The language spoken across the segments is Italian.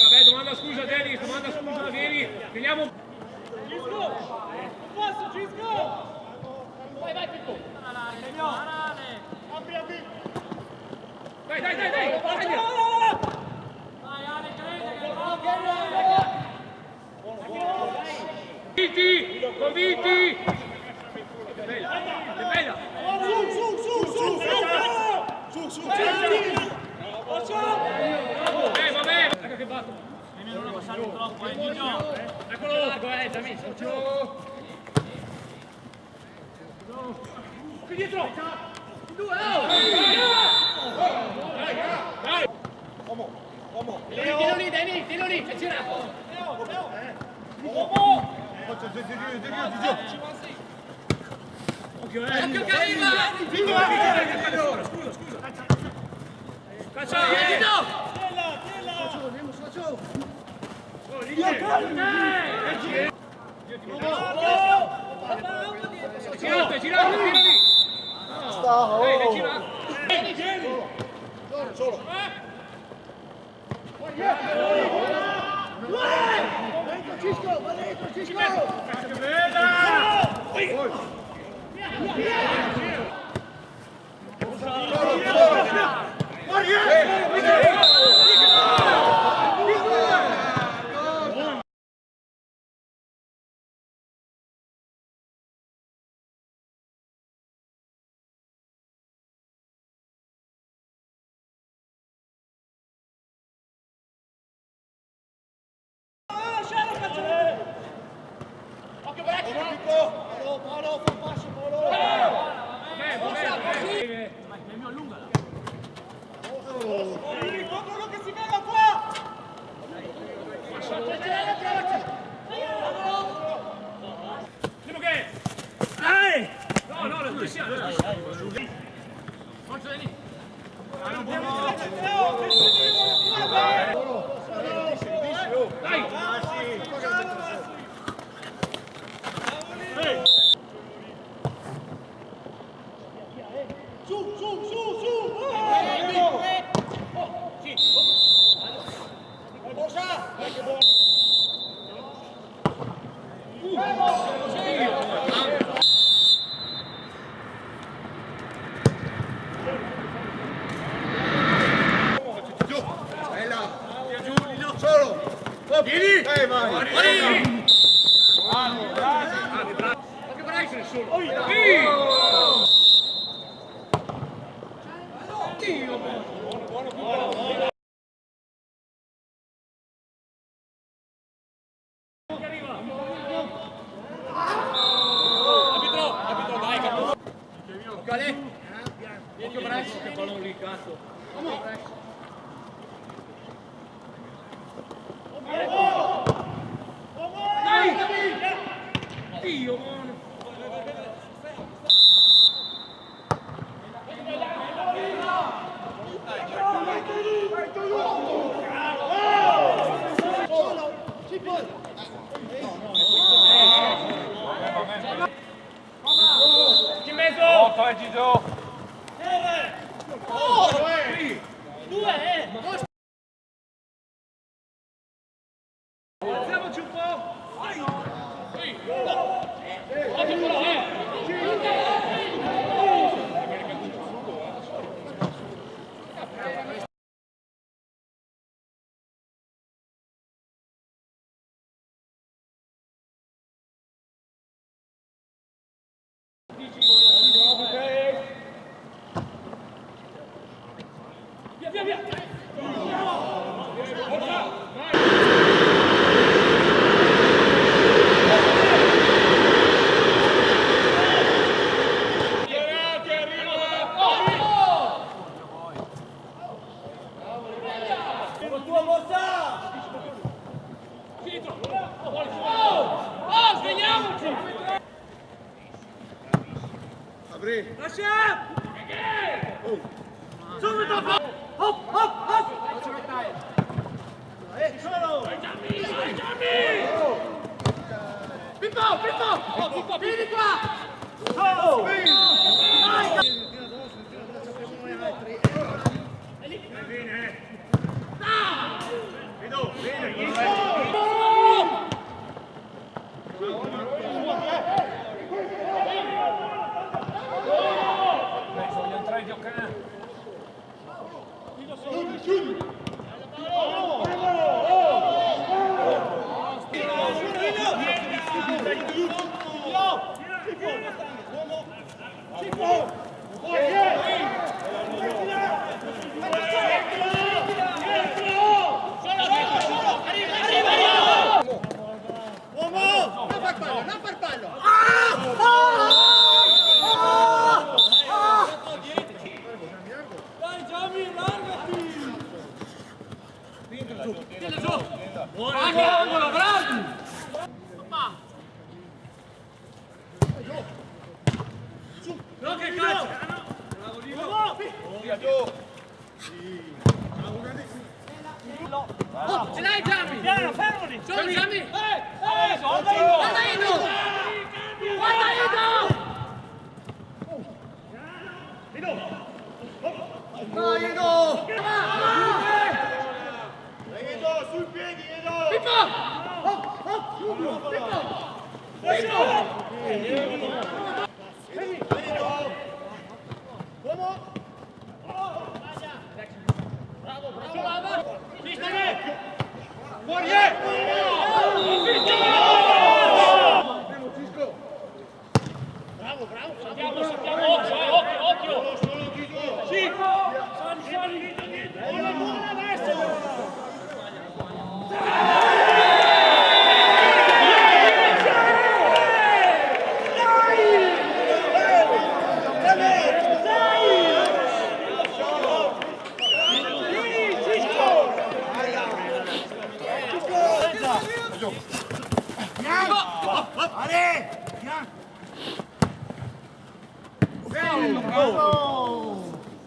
Vabbè, domanda scusa Denis, domanda scusa, vieni, veniamo. Cisco! Passo Cisco! Vai Pippo! Apri. Dai! Vai Ale, convinti! Bella! Su! Vabbè! Ecco che batto! Nemmeno non passare troppo, Gigio! Eccolo! Dammi! Qui dietro! Due! Dai! Uomo! Tiro lì! C'è girato! Uomo! Occhio che arriva! Scusa! Caccia! Girate, tira lì! Vieni! Solo! Va dentro Cisco! Paolo, fa passo, Paolo! Nemmeno allungala! Controllo che si veda qua! Primo che! Dai! No, lo speciale! Forza lì! Dai! Vieni! Vai! Che vorrei essere solo! Buono! Arbitro, dai! Occhiale! Vieni che vorrei! Che pallone lì, cazzo! Dio, buono! In mezzo! Vai Gigio! Due! Alziamoci un po'! Via! Oh, svegliamoci! Apri. Lascia! Subito! Hop, hop, hop! Solo! Pippo, Pippo! Vieni qua! Oh! Voglio entrare di Occanà. Angolo, bravi! No, che calcio! Ce l'hai Gianni! Piano, fermati! Gianni! Gianni! Guarda Ido! Guarda Ido! Dai, Edo! Edo, sui piedi, Edo! Pippo!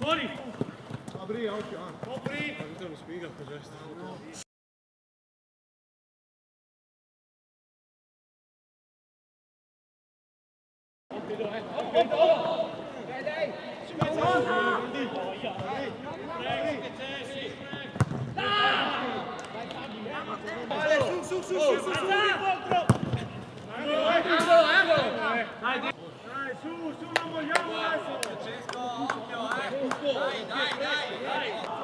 Fuori! Apri, occhio. Apri! Ma tu lo spiega cos'è sta. Dai, su, non vogliamo adesso! Dai, dai, dai!